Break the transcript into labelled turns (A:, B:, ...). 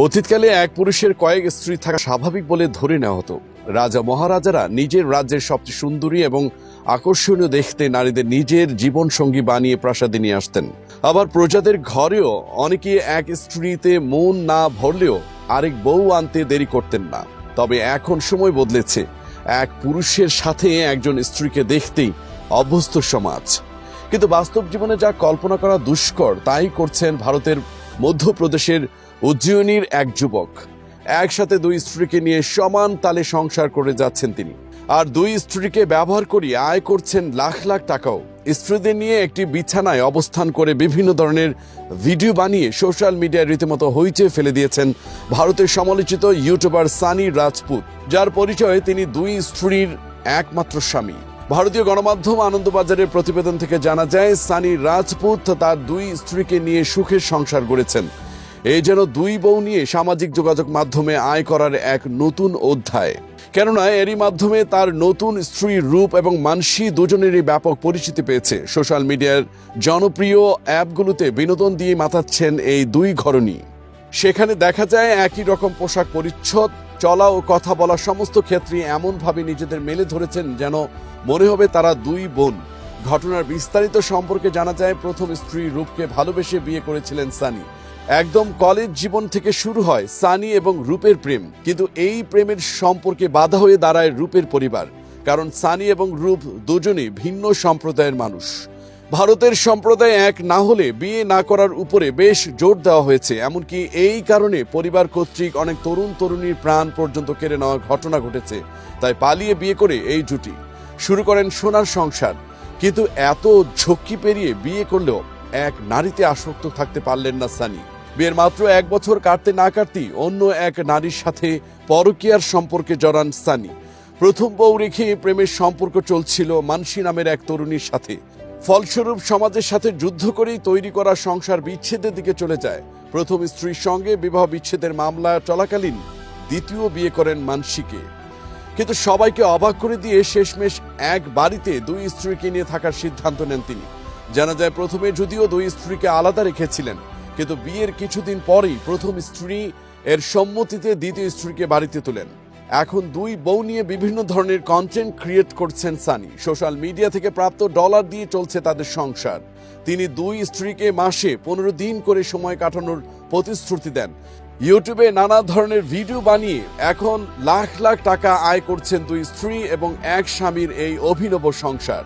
A: অতীতকালে এক পুরুষের কয়েক স্ত্রী থাকা স্বাভাবিক বলে ধরে নেওয়া হতো। রাজা মহারাজারা নিজের রাজ্যের সবচেয়ে সুন্দরী এবং আকর্ষণীয় দেখতে নারীদের নিজের জীবনসঙ্গী বানিয়ে প্রাসাদে নিয়ে আসতেন। আবার প্রজাদের ঘরেও অনেকে এক স্ত্রীতে মন না ভরলেও আরেক বউ আনতে দেরি করতেন না। তবে এখন সময় বদলেছে, এক পুরুষের সাথে একজন স্ত্রীকে দেখতেই অভ্যস্ত সমাজ। কিন্তু বাস্তব জীবনে যা কল্পনা করা দুষ্কর তাই করছেন ভারতের মধ্যপ্রদেশের উজ্জয়িনীর এক যুবক। একসাথে দুই স্ত্রীকে নিয়ে সমান তালে সংসার করে যাচ্ছেন তিনি, আর দুই স্ত্রীকে ব্যবহার করে আয় করছেন লাখ লাখ টাকাও। স্ত্রীদের নিয়ে একটি বিছানায় অবস্থান করে বিভিন্ন ধরনের ভিডিও বানিয়ে সোশ্যাল মিডিয়ায় রীতিমতো হইচই ফেলে দিয়েছেন ভারতের সমালোচিত ইউটিউবার সানি রাজপুত, যার পরিচয়ে তিনি দুই স্ত্রীর একমাত্র স্বামী। ভারতীয় গণমাধ্যম আনন্দবাজারের প্রতিবেদন থেকে জানা যায়, সানি রাজপুত তার দুই স্ত্রীকে নিয়ে সুখের সংসার গড়েছেন। এই যেন দুই বউ নিয়ে সামাজিক যোগাযোগ মাধ্যমে আয় করার এক নতুন অধ্যায়। কেননা এরই মাধ্যমে তার নতুন স্ত্রীর রূপ এবং মানসী দুজনেরই ব্যাপক পরিচিতি পেয়েছে। সোশ্যাল মিডিয়ার জনপ্রিয় অ্যাপগুলোতে বিনোদন দিয়ে মাতাচ্ছেন এই দুই ঘরণী। সেখানে দেখা যায় একই রকম পোশাক পরিচ্ছদ, চলা ও কথা বলা সমস্ত ক্ষেত্রে এমনভাবে নিজেদের মেলে ধরেছেন যেন মনে হবে তারা দুই বোন। ঘটনার বিস্তারিত সম্পর্কে জানা যায়, প্রথম স্ত্রী রূপকে ভালোবেসে বিয়ে করেছিলেন সানি। একদম কলেজ জীবন থেকে শুরু হয় সানি এবং রূপের প্রেম, কিন্তু এই প্রেমের সম্পর্কে বাধা হয়ে দাঁড়ায় রূপের পরিবার। কারণ সানি এবং রূপ দুজনেই ভিন্ন সম্প্রদায়ের মানুষ। ভারতের সম্প্রদায় এক না হলে বিয়ে না করার উপরে বেশ জোর দেওয়া হয়েছে। এমনকি এই কারণে পরিবার কর্তৃক অনেক তরুণ তরুণীর প্রাণ পর্যন্ত কেড়ে নেওয়ার ঘটনা ঘটেছে। তাই পালিয়ে বিয়ে করে এই জুটি শুরু করেন সোনার সংসার। কিন্তু এত ঝক্কি পেরিয়ে বিয়ে করলেও এক নারীতে আসক্ত থাকতে পারলেন না সানি। বিয়ের মাত্র 1 বছর কাটতে না কাটতেই অন্য এক নারীর সাথে পরকীয়ার সম্পর্কে জড়ান সানি। প্রথম বউ রেখে প্রেমের সম্পর্ক চলছিল মানসী নামের এক তরুণীর সাথে। ফলস্বরূপ সমাজের সাথে যুদ্ধ করেই তৈরি করা সংসার বিচ্ছেদের দিকে চলে যায়। প্রথম স্ত্রীর সঙ্গে বিবাহ বিচ্ছেদের মামলা চলাকালীন দ্বিতীয় বিয়ে করেন মানসীকে। কিন্তু সবাইকে অবাক করে দিয়ে শেষমেশ এক বাড়িতে দুই স্ত্রীকে নিয়ে থাকার সিদ্ধান্ত নেন তিনি। জানা যায়, প্রথমে যদিও দুই স্ত্রীকে আলাদা রেখেছিলেন, কিন্তু বিয়ের কিছুদিন পরেই প্রথম স্ত্রী এর সম্মতিতে দ্বিতীয় স্ত্রীকে বাড়িতে তোলেন। এখন দুই বউ নিয়ে বিভিন্ন ধরনের কন্টেন্ট ক্রিয়েট করছেন সানি। সোশ্যাল মিডিয়া থেকে প্রাপ্ত ডলার দিয়ে চলছে তাদের সংসার। তিনি দুই স্ত্রীকে মাসে 15 দিন করে সময় কাটানোর প্রতিশ্রুতি দেন। ইউটিউবে নানা ধরনের ভিডিও বানিয়ে এখন লাখ লাখ টাকা আয় করছেন দুই স্ত্রী এবং এক স্বামীর এই অভিনব সংসার।